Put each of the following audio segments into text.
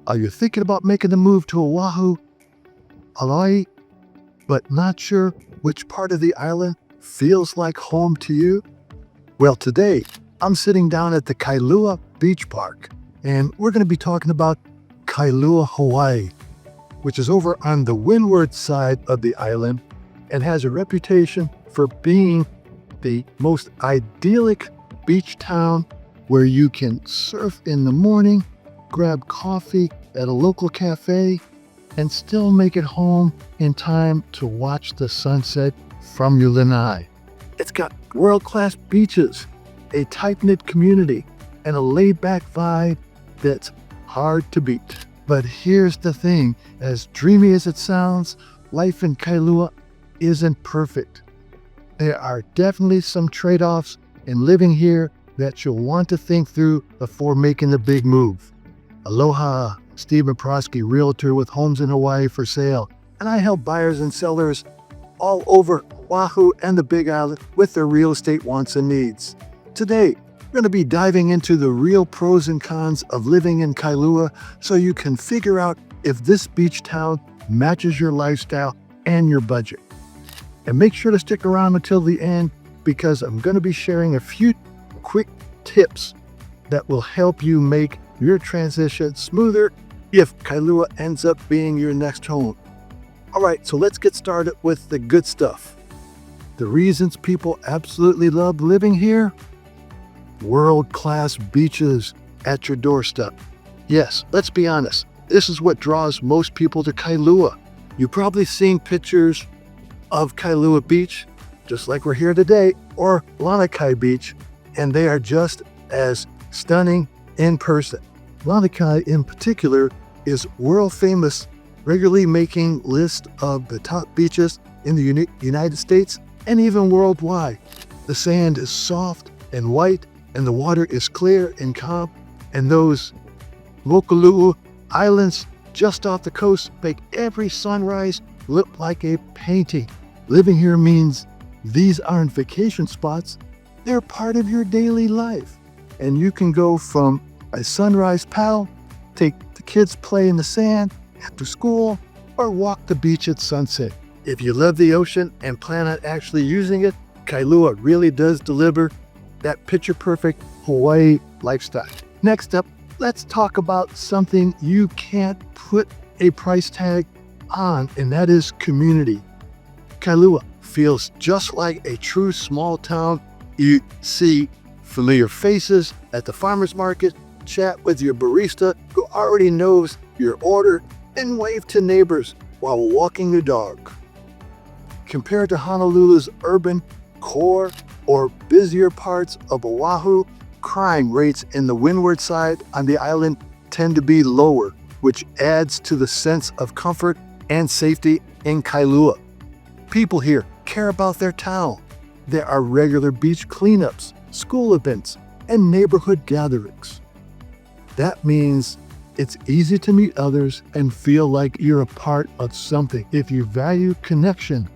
Are you thinking about making the move to Oahu, Hawaii, but not sure which part of the island feels like home to you? Well, today I'm sitting down at the Kailua Beach Park, and we're going to be talking about Kailua Hawaii, which is over on the windward side of the island and has a reputation for being the most idyllic beach town where you can surf in the morning, grab coffee at a local cafe, and still make it home in time to watch the sunset from your lanai. It's got world-class beaches, a tight-knit community, and a laid-back vibe that's hard to beat. But here's the thing, as dreamy as it sounds, life in Kailua isn't perfect. There are definitely some trade-offs in living here that you'll want to think through before making the big move. Aloha, Stephen Proski, realtor with homes in Hawaii for sale, and I help buyers and sellers all over Oahu and the Big Island with their real estate wants and needs. Today, we're going to be diving into the real pros and cons of living in Kailua so you can figure out if this beach town matches your lifestyle and your budget. And make sure to stick around until the end because I'm going to be sharing a few quick tips that will help you make your transition smoother if Kailua ends up being your next home. All right, so let's get started with the good stuff. The reasons people absolutely love living here: world-class beaches at your doorstep. Yes, let's be honest, this is what draws most people to Kailua. You've probably seen pictures of Kailua Beach, just like we're here today, or Lanikai Beach, and they are just as stunning in person. Lanikai in particular is world famous, regularly making lists of the top beaches in the United States and even worldwide. The sand is soft and white, and the water is clear and calm, and those Mokuluu Islands just off the coast make every sunrise look like a painting. Living here means these aren't vacation spots, they're part of your daily life. And you can go from a sunrise paddle, take the kids play in the sand after school, or walk the beach at sunset. If you love the ocean and plan on actually using it, Kailua really does deliver that picture-perfect Hawaii lifestyle. Next up, let's talk about something you can't put a price tag on, and that is community. Kailua feels just like a true small town. You see familiar faces at the farmer's market, chat with your barista who already knows your order, and wave to neighbors while walking your dog. Compared to Honolulu's urban core or busier parts of Oahu, crime rates in the windward side on the island tend to be lower, which adds to the sense of comfort and safety in Kailua. People here care about their town. There are regular beach cleanups, school events, and neighborhood gatherings. That means it's easy to meet others and feel like you're a part of something. If you value connection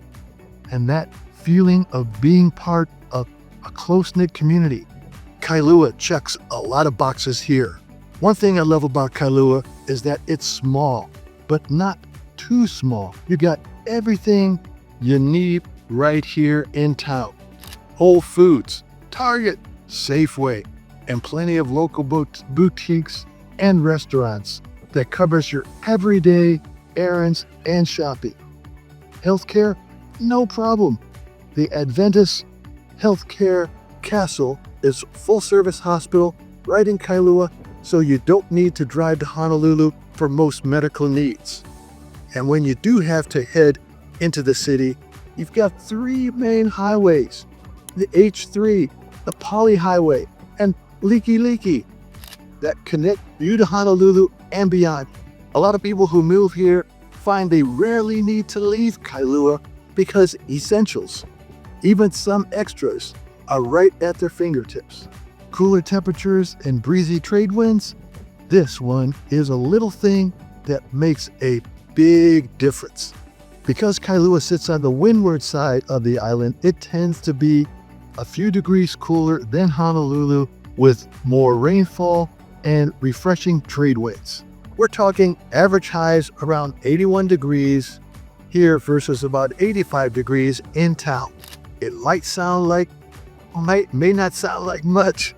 and that feeling of being part of a close-knit community, Kailua checks a lot of boxes here. One thing I love about Kailua is that it's small, but not too small. You got everything you need right here in town. Whole Foods, Target, Safeway, and plenty of local boutiques and restaurants that covers your everyday errands and shopping. Healthcare, no problem. The Adventist Healthcare Castle is a full-service hospital right in Kailua, so you don't need to drive to Honolulu for most medical needs. And when you do have to head into the city, you've got three main highways: the H3, the Poly Highway, and Liki that connect you to Honolulu and beyond. A lot of people who move here find they rarely need to leave Kailua because essentials, even some extras, are right at their fingertips. Cooler temperatures and breezy trade winds, this one is a little thing that makes a big difference. Because Kailua sits on the windward side of the island, it tends to be a few degrees cooler than Honolulu with more rainfall and refreshing trade winds. We're talking average highs around 81 degrees here versus about 85 degrees in town. It might sound like, may not sound like much,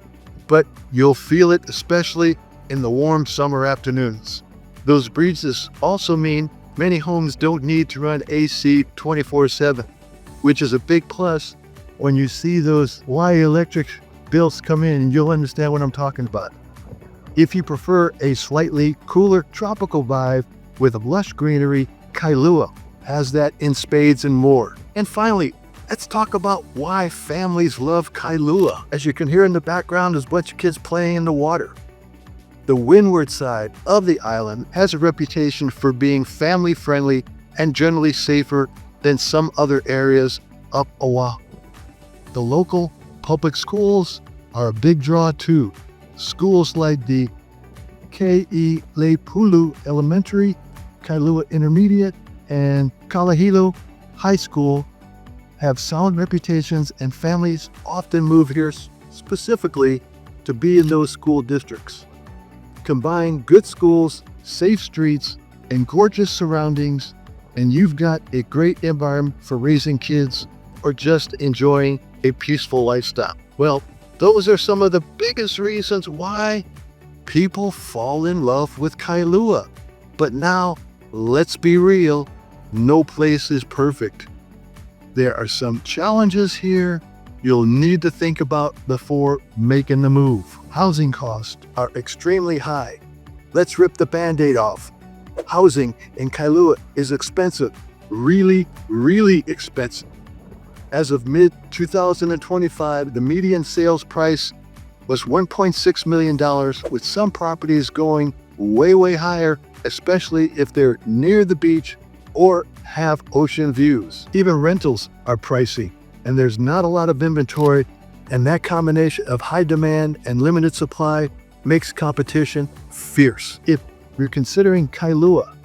but you'll feel it, especially in the warm summer afternoons. Those breezes also mean many homes don't need to run AC 24/7, which is a big plus. When you see those Hawaii electric bills come in, you'll understand what I'm talking about. If you prefer a slightly cooler tropical vibe with lush greenery, Kailua has that in spades and more. And finally, let's talk about why families love Kailua. As you can hear in the background is a bunch of kids playing in the water. The windward side of the island has a reputation for being family friendly and generally safer than some other areas up Oahu. The local public schools are a big draw too. Schools like the Kailua Elementary, Kailua Intermediate, and Kalahilo High School have sound reputations, and families often move here specifically to be in those school districts. Combine good schools, safe streets, and gorgeous surroundings, and you've got a great environment for raising kids or just enjoying a peaceful lifestyle. Well, those are some of the biggest reasons why people fall in love with Kailua. But now, let's be real, no place is perfect. There are some challenges here you'll need to think about before making the move. Housing costs are extremely high. Let's rip the Band-Aid off. Housing in Kailua is expensive, really, really expensive. As of mid-2025, the median sales price was $1.6 million, with some properties going way higher, especially if they're near the beach or have ocean views. Even rentals are pricey, and there's not a lot of inventory, and that combination of high demand and limited supply makes competition fierce. If you're considering Kailua,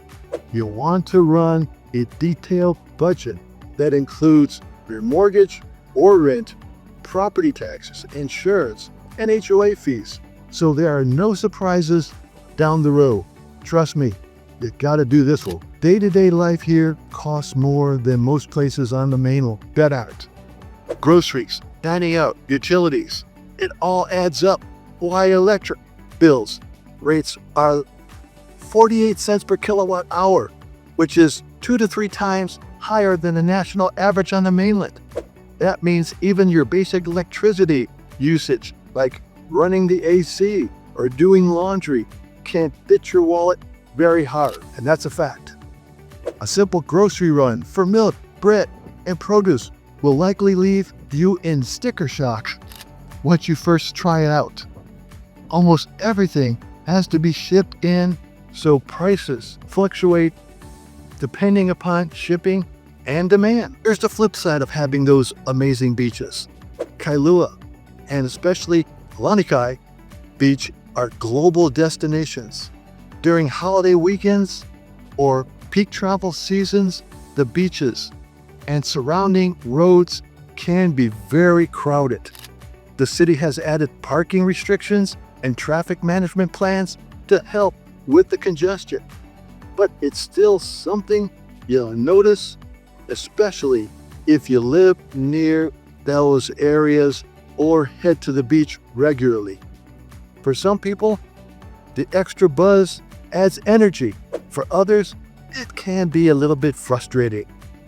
you want to run a detailed budget that includes your mortgage or rent, property taxes, insurance, and HOA fees, so there are no surprises down the road. Trust me, you gotta do this one. Day-to-day life here costs more than most places on the mainland. Bet art. Groceries, dining out, utilities, it all adds up. Hawaii electric bills rates are 48 cents per kilowatt hour, which is 2 to 3 times higher than the national average on the mainland. That means even your basic electricity usage, like running the AC or doing laundry, can fit your wallet very hard, and that's a fact. A simple grocery run for milk, bread, and produce will likely leave you in sticker shock once you first try it out. Almost everything has to be shipped in, so prices fluctuate depending upon shipping and demand. There's the flip side of having those amazing beaches. Kailua, and especially Lanikai Beach, are global destinations. During holiday weekends or peak travel seasons, the beaches and surrounding roads can be very crowded. The city has added parking restrictions and traffic management plans to help with the congestion. But it's still something you'll notice, especially if you live near those areas or head to the beach regularly. For some people, the extra buzz adds energy. For others, it can be a little bit frustrating,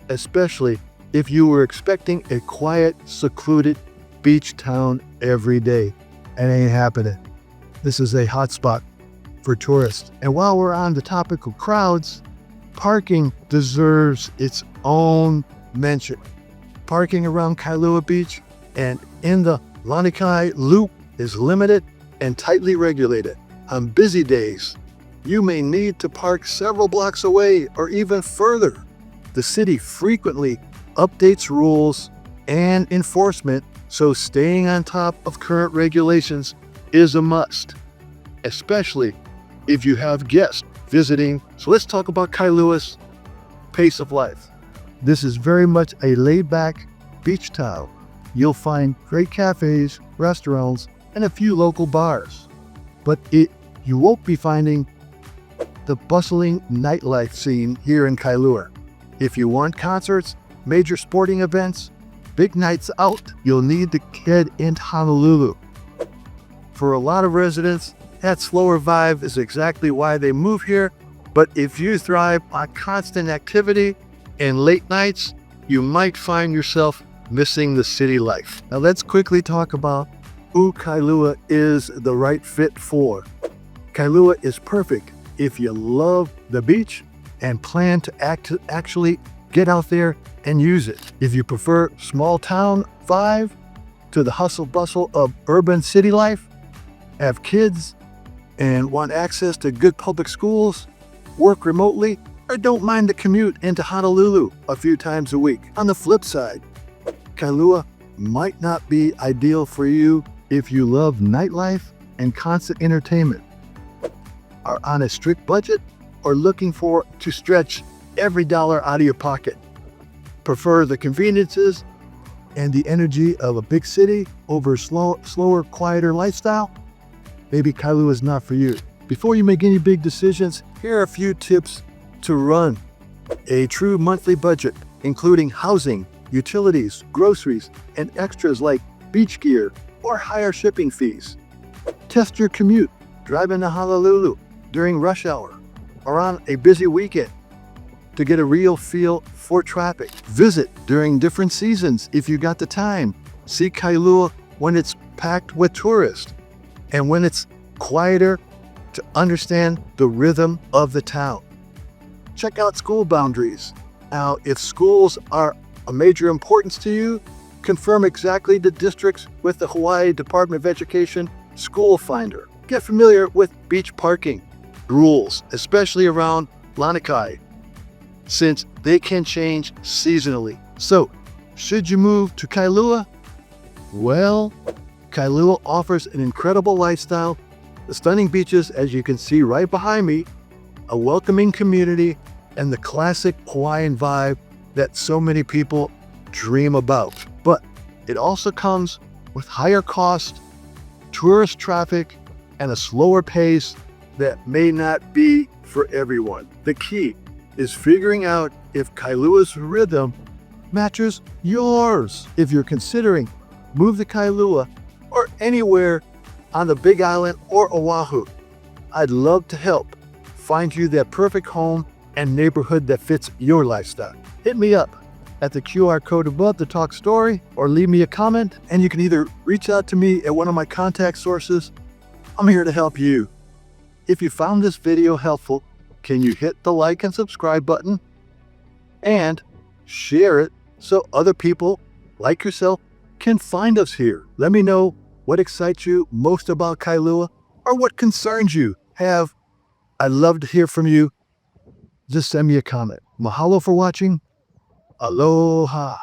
especially if you were expecting a quiet, secluded beach town every day. It ain't happening. This is a hotspot for tourists. And while we're on the topic of crowds, parking deserves its own mention. Parking around Kailua Beach and in the Lanikai Loop is limited and tightly regulated. On busy days, you may need to park several blocks away or even further. The city frequently updates rules and enforcement, so staying on top of current regulations is a must, especially if you have guests visiting. So let's talk about Kailua's pace of life. This is very much a laid-back beach town. You'll find great cafes, restaurants, and a few local bars. But you won't be finding the bustling nightlife scene here in Kailua. If you want concerts, major sporting events, big nights out, you'll need to head into Honolulu. For a lot of residents, that slower vibe is exactly why they move here. But if you thrive on constant activity and late nights, you might find yourself missing the city life. Now let's quickly talk about who Kailua is the right fit for. Kailua is perfect if you love the beach and plan to actually get out there and use it. If you prefer small town vibe to the hustle bustle of urban city life, have kids and want access to good public schools, work remotely, or don't mind the commute into Honolulu a few times a week. On the flip side, Kailua might not be ideal for you if you love nightlife and constant entertainment, are on a strict budget, or looking to stretch every dollar out of your pocket. Prefer the conveniences and the energy of a big city over slower, quieter lifestyle? Maybe Kailua is not for you. Before you make any big decisions, here are a few tips to run a true monthly budget, including housing, utilities, groceries, and extras like beach gear or higher shipping fees. Test your commute. Drive into Honolulu during rush hour or on a busy weekend to get a real feel for traffic. Visit during different seasons if you got the time. See Kailua when it's packed with tourists and when it's quieter to understand the rhythm of the town. Check out school boundaries. Now, if schools are a major importance to you, confirm exactly the districts with the Hawaii Department of Education School Finder. Get familiar with beach parking rules, especially around Lanikai, since they can change seasonally. So, should you move to Kailua? Well, Kailua offers an incredible lifestyle, the stunning beaches as you can see right behind me, a welcoming community, and the classic Hawaiian vibe that so many people dream about. But it also comes with higher cost, tourist traffic, and a slower pace that may not be for everyone. The key is figuring out if Kailua's rhythm matches yours. If you're considering move to Kailua or anywhere on the Big Island or Oahu, I'd love to help find you that perfect home and neighborhood that fits your lifestyle. Hit me up at the QR code above to talk story or leave me a comment, and you can either reach out to me at one of my contact sources. I'm here to help you. If you found this video helpful, can you hit the like and subscribe button and share it so other people like yourself can find us here? Let me know what excites you most about Kailua or what concerns you have. I'd love to hear from you. Just send me a comment. Mahalo for watching. Aloha.